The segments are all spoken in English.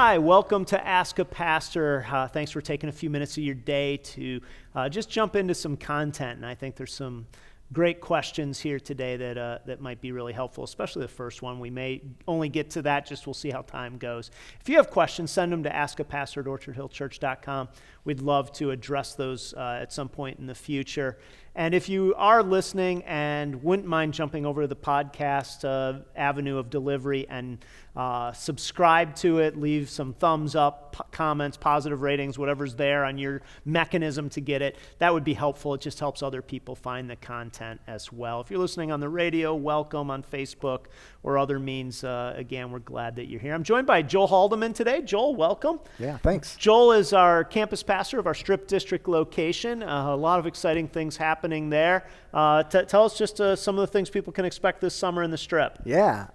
Hi, welcome to Ask a Pastor. Thanks for taking a few minutes of your day to just jump into some content. And I think there's some great questions here today that might be really helpful, especially the first one. We may only get to that, just we'll see how time goes. If you have questions, send them to askapastor at orchardhillchurch.com. We'd love to address those at some point in the future. And if you are listening and wouldn't mind jumping over to the podcast avenue of delivery and subscribe to it, leave some thumbs up, comments, positive ratings, whatever's there on your mechanism to get it, that would be helpful. It just helps other people find the content as well. If you're listening on the radio, welcome on Facebook or other means. Again, we're glad that you're here. I'm joined by Joel Haldeman today. Joel, welcome. Yeah, thanks. Joel is our campus pastor of our Strip District location. A lot of exciting things happening there. Tell us just some of the things people can expect this summer in the Strip. Yeah,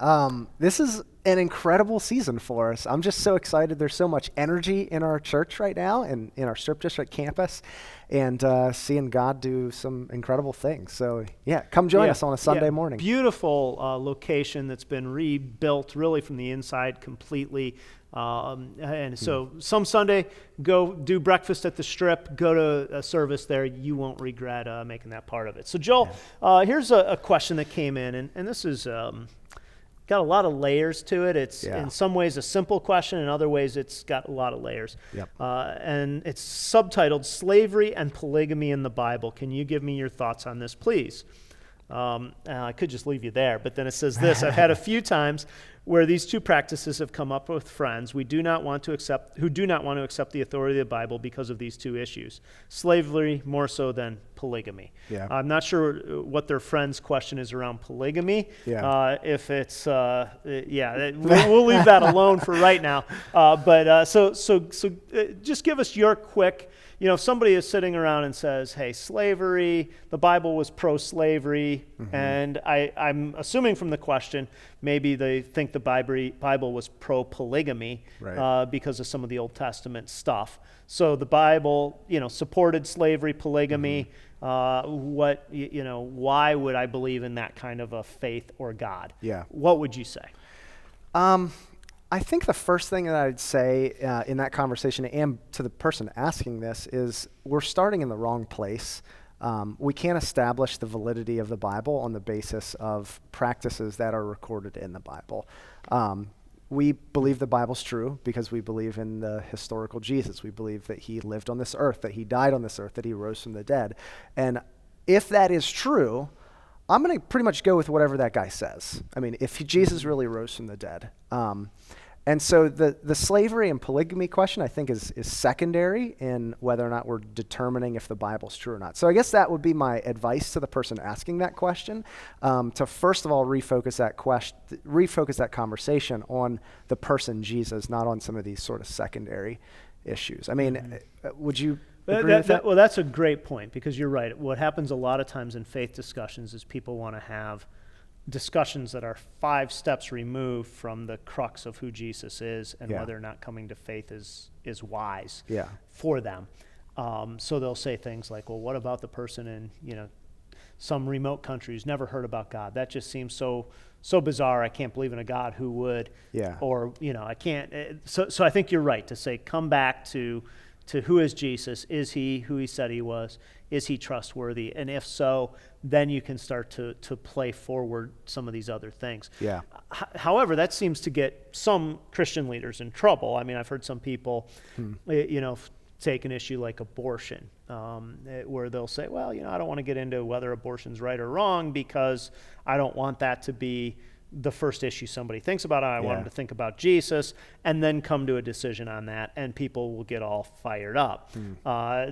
this is an incredible season for us. I'm just so excited. There's so much energy in our church right now and in our Strip District campus, and seeing God do some incredible things. So yeah, come join us on a Sunday morning. Beautiful location that's been rebuilt really from the inside completely. And so some Sunday, go do breakfast at the Strip, go to a service there. You won't regret making that part of it. So Joel, here's a question that came in, and this is got a lot of layers to it. It's in some ways a simple question, in other ways it's got a lot of layers. Yep. And it's subtitled, Slavery and Polygamy in the Bible. Can you give me your thoughts on this, please? I could just leave you there, but then it says this: I've had a few times where these two practices have come up with friends who do not want to accept the authority of the Bible because of these two issues. Slavery more so than polygamy. Yeah. I'm not sure what their friend's question is around polygamy. Yeah. If it's we'll leave that alone for right now. So just give us your quick. If somebody is sitting around and says, hey, slavery, the Bible was pro-slavery, and I'm assuming from the question, maybe they think the Bible was pro-polygamy because of some of the Old Testament stuff. So the Bible, supported slavery, polygamy. Why would I believe in that kind of a faith or God? Yeah. What would you say? I think the first thing that I'd say in that conversation and to the person asking this is we're starting in the wrong place. We can't establish the validity of the Bible on the basis of practices that are recorded in the Bible. We believe the Bible's true because we believe in the historical Jesus. We believe that he lived on this earth, that he died on this earth, that he rose from the dead. And if that is true, I'm going to pretty much go with whatever that guy says. I mean, if Jesus really rose from the dead. And so the slavery and polygamy question, I think, is secondary in whether or not we're determining if the Bible's true or not. So I guess that would be my advice to the person asking that question, to first of all refocus that conversation on the person Jesus, not on some of these sort of secondary issues. I mean, would you agree with that? Well, that's a great point, because you're right. What happens a lot of times in faith discussions is people want to have discussions that are 5 steps removed from the crux of who Jesus is and whether or not coming to faith is wise for them. So they'll say things like, well, what about the person in some remote country who's never heard about God? That just seems so bizarre. I can't believe in a God who would. Yeah. Or I can't. So I think you're right to say come back to who is Jesus. Is he who he said he was? Is he trustworthy? And if so, then you can start to play forward some of these other things. Yeah. However, that seems to get some Christian leaders in trouble. I mean, I've heard some people, take an issue like abortion, where they'll say, well, I don't want to get into whether abortion's right or wrong because I don't want that to be the first issue somebody thinks about. I want them to think about Jesus and then come to a decision on that, and people will get all fired up.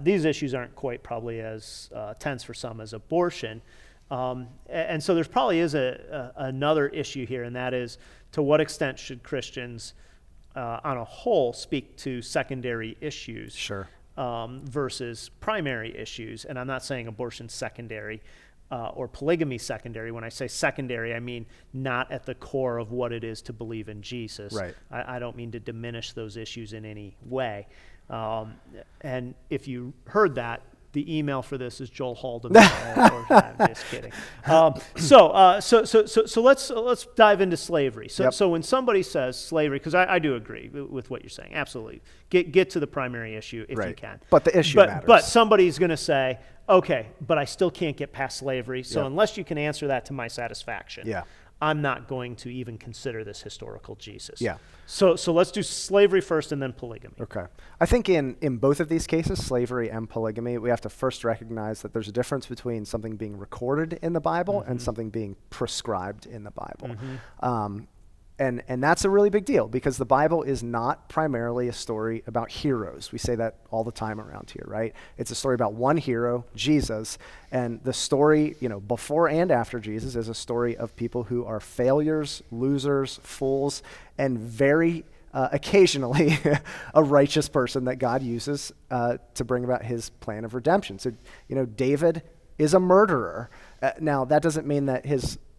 These issues aren't quite probably as tense for some as abortion. And so there probably is another issue here, and that is, to what extent should Christians on a whole speak to secondary issues versus primary issues? And I'm not saying abortion's secondary, or polygamy secondary. When I say secondary, I mean not at the core of what it is to believe in Jesus. Right. I don't mean to diminish those issues in any way. And if you heard that, the email for this is Joel Haldeman. I'm just kidding. So let's dive into slavery. So when somebody says slavery, because I do agree with what you're saying, absolutely. Get to the primary issue if you can. But the issue matters. But somebody's going to say, okay, but I still can't get past slavery. So unless you can answer that to my satisfaction, I'm not going to even consider this historical Jesus. Yeah. So let's do slavery first and then polygamy. Okay. I think in both of these cases, slavery and polygamy, we have to first recognize that there's a difference between something being recorded in the Bible and something being prescribed in the Bible. And that's a really big deal because the Bible is not primarily a story about heroes. We say that all the time around here, right? It's a story about one hero, Jesus, and the story, before and after Jesus is a story of people who are failures, losers, fools, and very occasionally a righteous person that God uses to bring about his plan of redemption. So, David is a murderer. Now, that doesn't mean that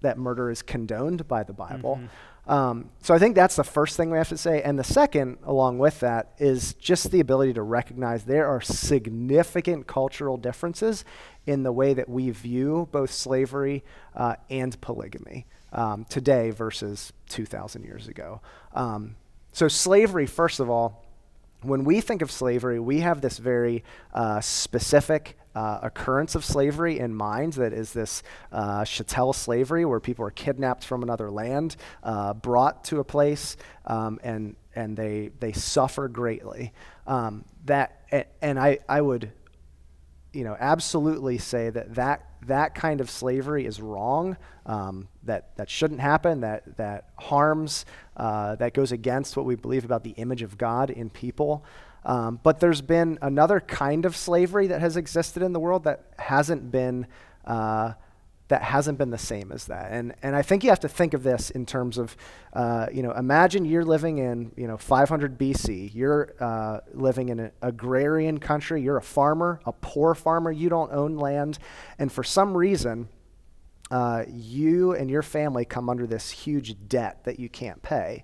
that murder is condoned by the Bible. So I think that's the first thing we have to say. And the second, along with that, is just the ability to recognize there are significant cultural differences in the way that we view both slavery and polygamy today versus 2,000 years ago. So slavery, first of all, when we think of slavery, we have this very specific occurrence of slavery in mind, that is this chattel slavery, where people are kidnapped from another land, brought to a place, and they suffer greatly. I would, absolutely say that kind of slavery is wrong. That shouldn't happen. That harms. That goes against what we believe about the image of God in people. But there's been another kind of slavery that has existed in the world that hasn't been the same as that. And I think you have to think of this in terms of, imagine you're living in 500 BC. You're living in an agrarian country. You're a farmer, a poor farmer. You don't own land, and for some reason, you and your family come under this huge debt that you can't pay.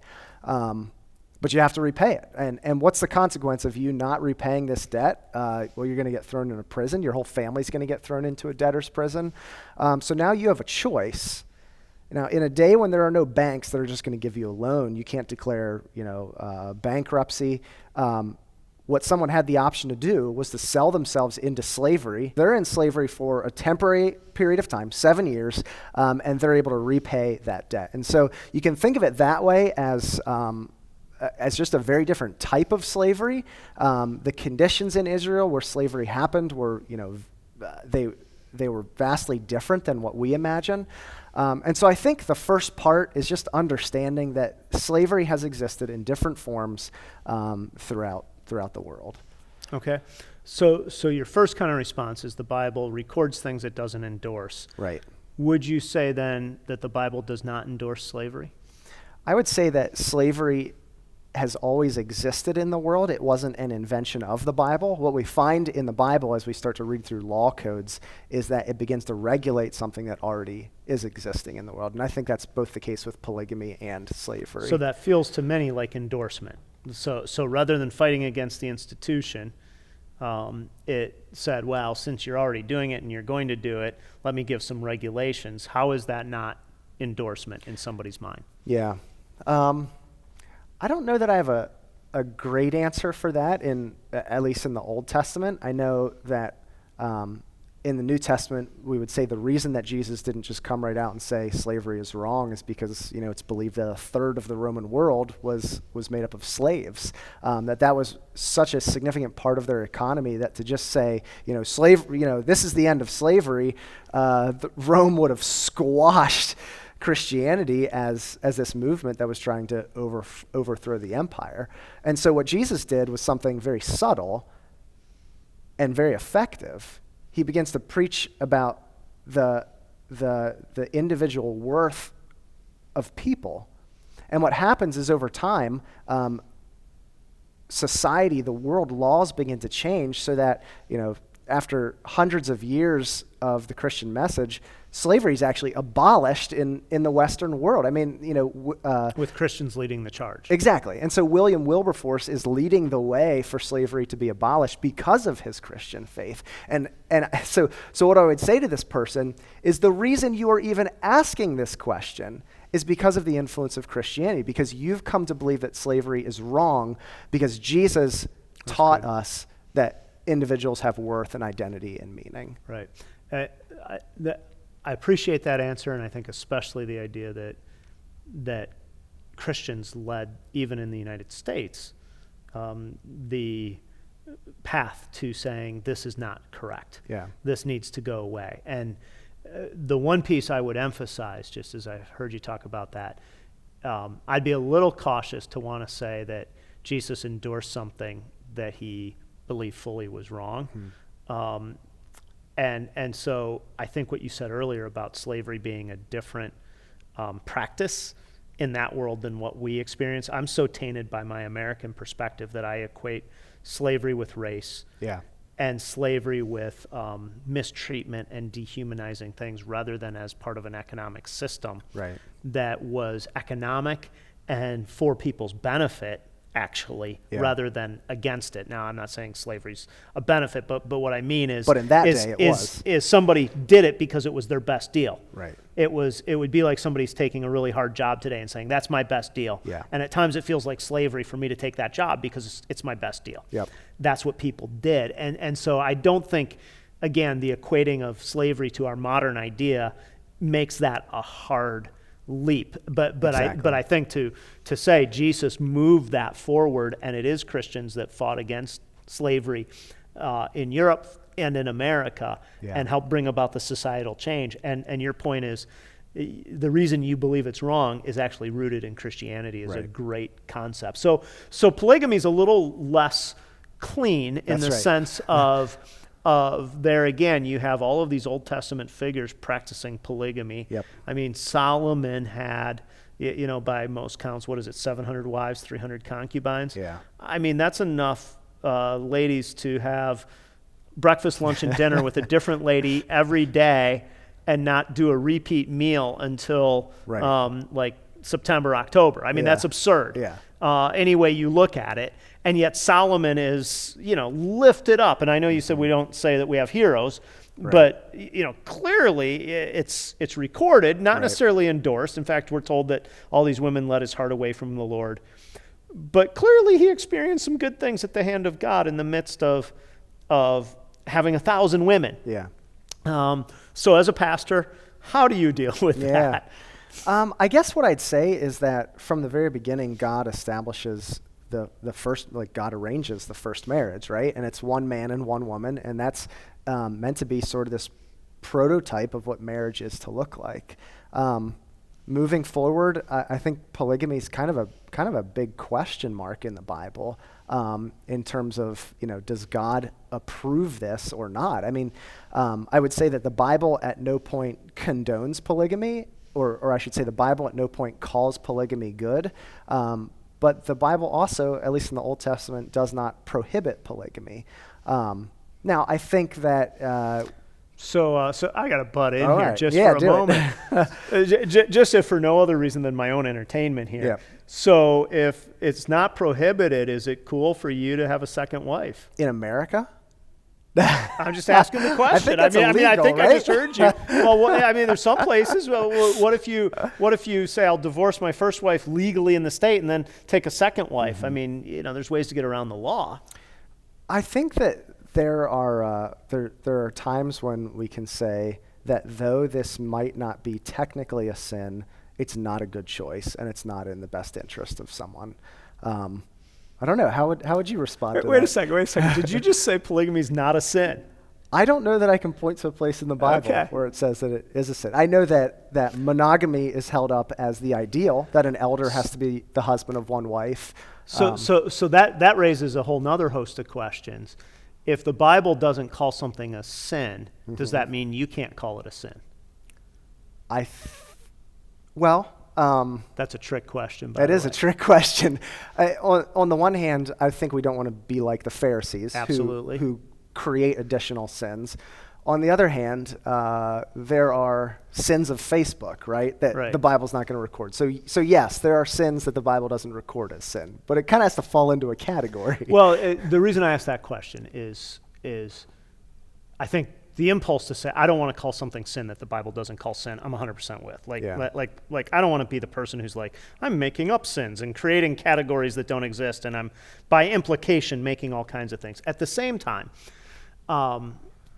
But you have to repay it. And what's the consequence of you not repaying this debt? Well, you're going to get thrown in a prison. Your whole family's going to get thrown into a debtor's prison. So now you have a choice. Now, in a day when there are no banks that are just going to give you a loan, you can't declare, bankruptcy. What someone had the option to do was to sell themselves into slavery. They're in slavery for a temporary period of time, 7 years, and they're able to repay that debt. And so you can think of it that way as just a very different type of slavery. The conditions in Israel where slavery happened were, they were vastly different than what we imagine. And so I think the first part is just understanding that slavery has existed in different forms throughout the world. Okay. So your first kind of response is the Bible records things it doesn't endorse. Right. Would you say then that the Bible does not endorse slavery? I would say that slavery has always existed in the world. It wasn't an invention of the Bible. What we find in the Bible as we start to read through law codes is that it begins to regulate something that already is existing in the world. And I think that's both the case with polygamy and slavery. So that feels to many like endorsement. So rather than fighting against the institution, it said, well, since you're already doing it and you're going to do it, let me give some regulations. How is that not endorsement in somebody's mind? Yeah. I don't know that I have a great answer for that, at least in the Old Testament. I know that in the New Testament, we would say the reason that Jesus didn't just come right out and say slavery is wrong is because it's believed that a third of the Roman world was made up of slaves. That was such a significant part of their economy that to just say slavery, this is the end of slavery, Rome would have squashed Christianity as this movement that was trying to overthrow the empire. And so what Jesus did was something very subtle and very effective. He begins to preach about the individual worth of people. And what happens is over time, society, the world laws begin to change so that, after hundreds of years of the Christian message, slavery is actually abolished in the Western world. I mean, with Christians leading the charge. Exactly. And so William Wilberforce is leading the way for slavery to be abolished because of his Christian faith. And so what I would say to this person is the reason you are even asking this question is because of the influence of Christianity, because you've come to believe that slavery is wrong because Jesus taught us that individuals have worth and identity and meaning. Right. I appreciate that answer, and I think especially the idea that Christians led, even in the United States, the path to saying this is not correct. Yeah. This needs to go away. And the one piece I would emphasize, just as I heard you talk about that, I'd be a little cautious to want to say that Jesus endorsed something that he believed fully was wrong. And so I think what you said earlier about slavery being a different practice in that world than what we experience, I'm so tainted by my American perspective that I equate slavery with race. Yeah. And slavery with mistreatment and dehumanizing things rather than as part of an economic system that was economic and for people's benefit, actually, rather than against it. Now, I'm not saying slavery's a benefit, but what I mean is, but in that day it was. Is somebody did it because it was their best deal. Right. It would be like somebody's taking a really hard job today and saying, that's my best deal. Yeah. And at times it feels like slavery for me to take that job because it's my best deal. Yep. That's what people did. And so I don't think, again, the equating of slavery to our modern idea makes that a hard leap. But Exactly. I think to say Jesus moved that forward, and it is Christians that fought against slavery in Europe and in America and helped bring about the societal change. And your point is, the reason you believe it's wrong is actually rooted in Christianity is a great concept. So polygamy is a little less clean in the sense of there again, you have all of these Old Testament figures practicing polygamy. Yep. I mean, Solomon had, by most counts, 700 wives, 300 concubines? Yeah. I mean, that's enough ladies to have breakfast, lunch, and dinner with a different lady every day and not do a repeat meal until like September, October. I mean, that's absurd. Yeah. Any way you look at it. And yet Solomon is, lifted up. And I know you said we don't say that we have heroes, but, clearly it's recorded, not necessarily endorsed. In fact, we're told that all these women led his heart away from the Lord. But clearly he experienced some good things at the hand of God in the midst of having 1,000 women. Yeah. So as a pastor, how do you deal with that? I guess what I'd say is that from the very beginning, God establishes the first, God arranges the first marriage, right? And it's one man and one woman, and that's meant to be sort of this prototype of what marriage is to look like. Moving forward, I think polygamy is kind of a big question mark in the Bible in terms of, does God approve this or not? I mean, I would say that the Bible at no point condones polygamy, or I should say the Bible at no point calls polygamy good. But the Bible also, at least in the Old Testament, does not prohibit polygamy. Now, I think that... So I got to butt in here just for a moment. Just if for no other reason than my own entertainment here. Yeah. So if it's not prohibited, is it cool for you to have a second wife? In America? I'm just asking the question. I just heard you. Well, there's some places. Well, what if you say I'll divorce my first wife legally in the state and then take a second wife? Mm-hmm. I mean, there's ways to get around the law. I think that there are times when we can say that though this might not be technically a sin, it's not a good choice and it's not in the best interest of someone. I don't know. How would you respond to that? Wait a second. Did you just say polygamy is not a sin? I don't know that I can point to a place in the Bible where it says that it is a sin. I know that monogamy is held up as the ideal, that an elder has to be the husband of one wife. So that raises a whole nother host of questions. If the Bible doesn't call something a sin, does that mean you can't call it a sin? That's a trick question. That is a trick question. On the one hand, I think we don't want to be like the Pharisees, absolutely, who create additional sins. On the other hand, there are sins of Facebook, right, that the Bible's not going to record. So yes, there are sins that the Bible doesn't record as sin, but it kind of has to fall into a category. Well, the reason I asked that question is I think the impulse to say, I don't want to call something sin that the Bible doesn't call sin, I'm 100% with. Like I don't want to be the person who's like, I'm making up sins and creating categories that don't exist, and I'm, by implication, making all kinds of things. At the same time,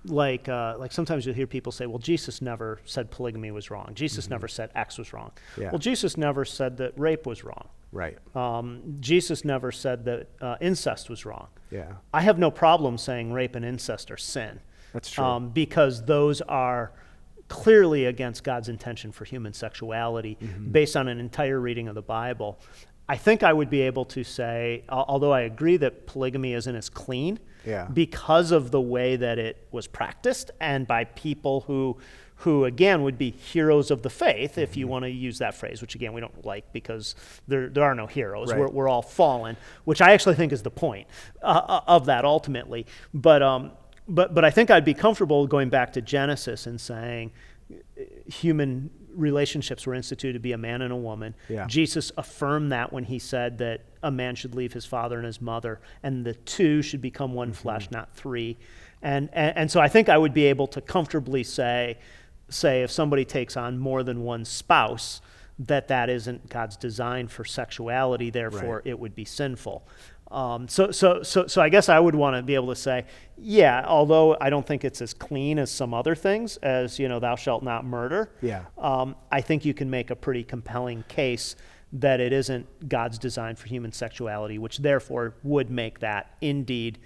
like sometimes you'll hear people say, well, Jesus never said polygamy was wrong. Jesus never said X was wrong. Yeah. Well, Jesus never said that rape was wrong. Right. Jesus never said that incest was wrong. Yeah. I have no problem saying rape and incest are sin. That's true. Because those are clearly against God's intention for human sexuality based on an entire reading of the Bible. I think I would be able to say, although I agree that polygamy isn't as clean, because of the way that it was practiced and by people who again would be heroes of the faith, if you want to use that phrase, which again we don't like because there are no heroes. Right. We're all fallen, which I actually think is the point of that ultimately. But I think I'd be comfortable going back to Genesis and saying human relationships were instituted to be a man and a woman. Yeah. Jesus affirmed that when he said that a man should leave his father and his mother, and the two should become one flesh, not three. And so I think I would be able to comfortably say if somebody takes on more than one spouse, that isn't God's design for sexuality, therefore it would be sinful. So I guess I would want to be able to say, yeah, although I don't think it's as clean as some other things, as, thou shalt not murder. Yeah. I think you can make a pretty compelling case that it isn't God's design for human sexuality, which therefore would make that indeed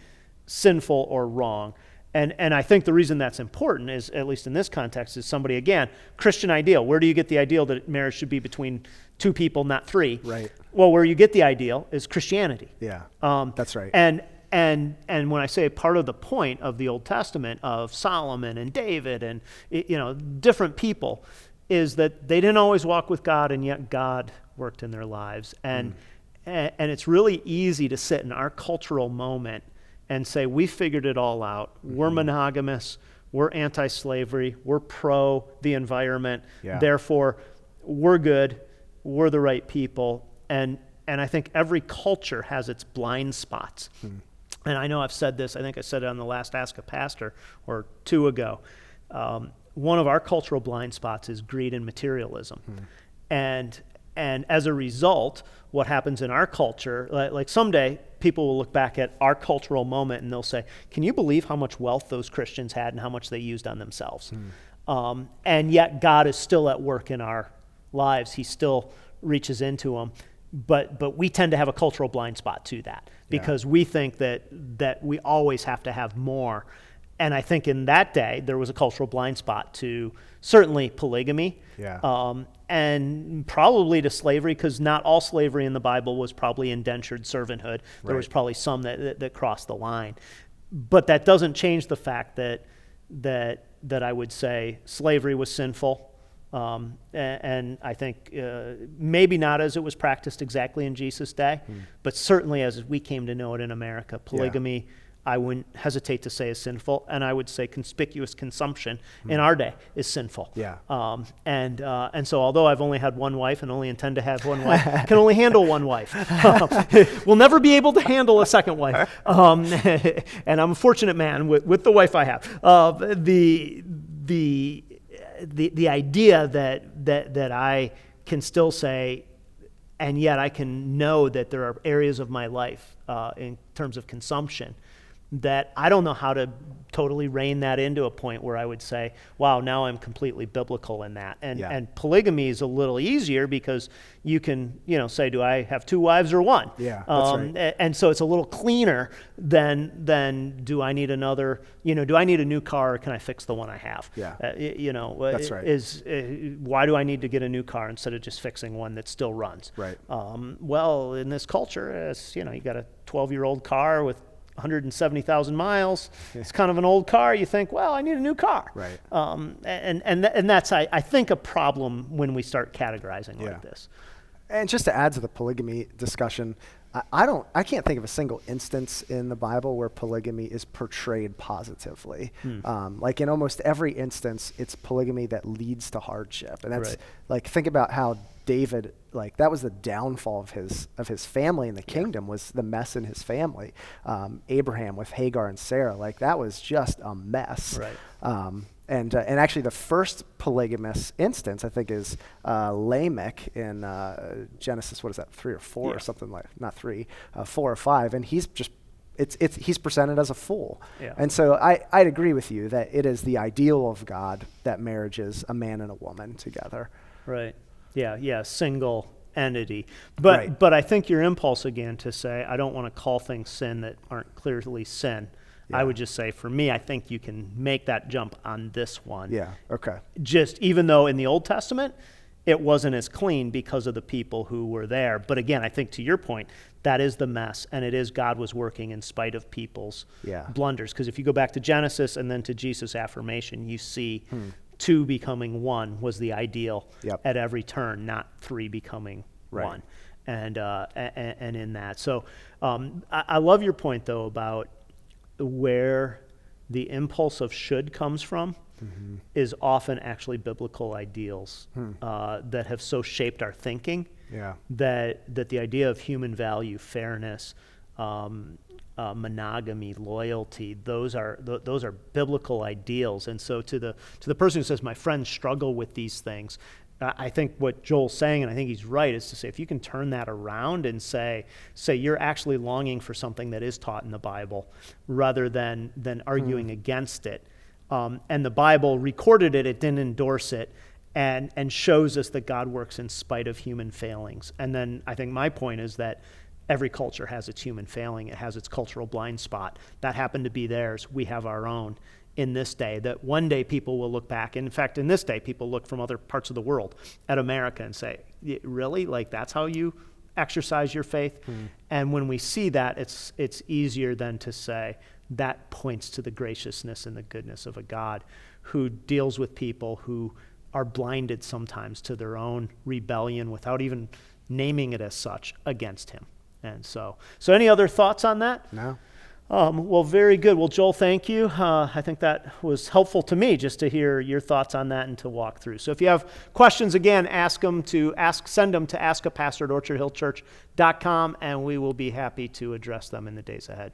sinful or wrong. And I think the reason that's important is, at least in this context, is somebody, again, Christian ideal. Where do you get the ideal that marriage should be between two people, not three? Right. Well, where you get the ideal is Christianity. Yeah, that's right. And when I say part of the point of the Old Testament of Solomon and David and different people is that they didn't always walk with God, and yet God worked in their lives. And it's really easy to sit in our cultural moment and say, we figured it all out. We're monogamous. We're anti-slavery. We're pro the environment. Yeah. Therefore, we're good. We're the right people. And I think every culture has its blind spots. And I know I've said this. I think I said it on the last Ask a Pastor or two ago. One of our cultural blind spots is greed and materialism. And as a result, what happens in our culture, like someday people will look back at our cultural moment and they'll say, can you believe how much wealth those Christians had and how much they used on themselves? And yet God is still at work in our lives. He still reaches into them. But we tend to have a cultural blind spot to that because we think that we always have to have more. And I think in that day, there was a cultural blind spot to certainly polygamy, and probably to slavery, because not all slavery in the Bible was probably indentured servanthood. There was probably some that crossed the line. But that doesn't change the fact that I would say slavery was sinful. And I think maybe not as it was practiced exactly in Jesus' day, but certainly as we came to know it in America, polygamy, I wouldn't hesitate to say is sinful, and I would say conspicuous consumption in our day is sinful. And so although I've only had one wife and only intend to have one wife, I can only handle one wife. We'll never be able to handle a second wife. And I'm a fortunate man with the wife I have. The idea that I can still say, and yet I can know that there are areas of my life in terms of consumption that I don't know how to totally rein that into a point where I would say, wow, now I'm completely biblical in that. And polygamy is a little easier because you can, say, do I have two wives or one? Yeah, that's right. And so it's a little cleaner than do I need another, do I need a new car or can I fix the one I have? That's right. Why do I need to get a new car instead of just fixing one that still runs? Right. Well, in this culture, as you got a 12-year-old car with 170,000 miles. It's kind of an old car. You think, well, I need a new car. Right. And that's, I think, a problem when we start categorizing like this. And just to add to the polygamy discussion, I can't think of a single instance in the Bible where polygamy is portrayed positively. Like in almost every instance, it's polygamy that leads to hardship. And that's like, think about how David, like that was the downfall of his family in the kingdom, was the mess in his family. Abraham with Hagar and Sarah, like that was just a mess. And actually the first polygamous instance, I think, is Lamech in Genesis, what is that, 3 or 4 or something like, not 3, 4 or 5, and he's just, he's presented as a fool. And so I'd agree with you that it is the ideal of God that marriages a man and a woman together. Single entity. But I think your impulse again to say, I don't want to call things sin that aren't clearly sin. I would just say, for me, I think you can make that jump on this one. Just even though in the Old Testament, it wasn't as clean because of the people who were there. But again, I think to your point, that is the mess, and it is God was working in spite of people's blunders. Because if you go back to Genesis and then to Jesus' affirmation, you see two becoming one was the ideal at every turn, not three becoming one. And in that. So I love your point, though, about where the impulse of should comes from is often actually biblical ideals that have so shaped our thinking that the idea of human value, fairness, monogamy, loyalty, those are biblical ideals. And so to the person who says, my friends struggle with these things, I think what Joel's saying, and I think he's right, is to say if you can turn that around and say you're actually longing for something that is taught in the Bible rather than arguing against it. And the Bible recorded it, it didn't endorse it, and shows us that God works in spite of human failings. And then I think my point is that every culture has its human failing. It has its cultural blind spot. That happened to be theirs. We have our own. In this day, that one day people will look back, and in fact, in this day, people look from other parts of the world at America and say, really? Like, that's how you exercise your faith? And when we see that, it's easier than to say that points to the graciousness and the goodness of a God who deals with people who are blinded sometimes to their own rebellion without even naming it as such against him. And so any other thoughts on that? No. Well, very good. Well, Joel, thank you. I think that was helpful to me just to hear your thoughts on that and to walk through. So if you have questions, again, send them to askapastor@orchardhillchurch.com, and we will be happy to address them in the days ahead.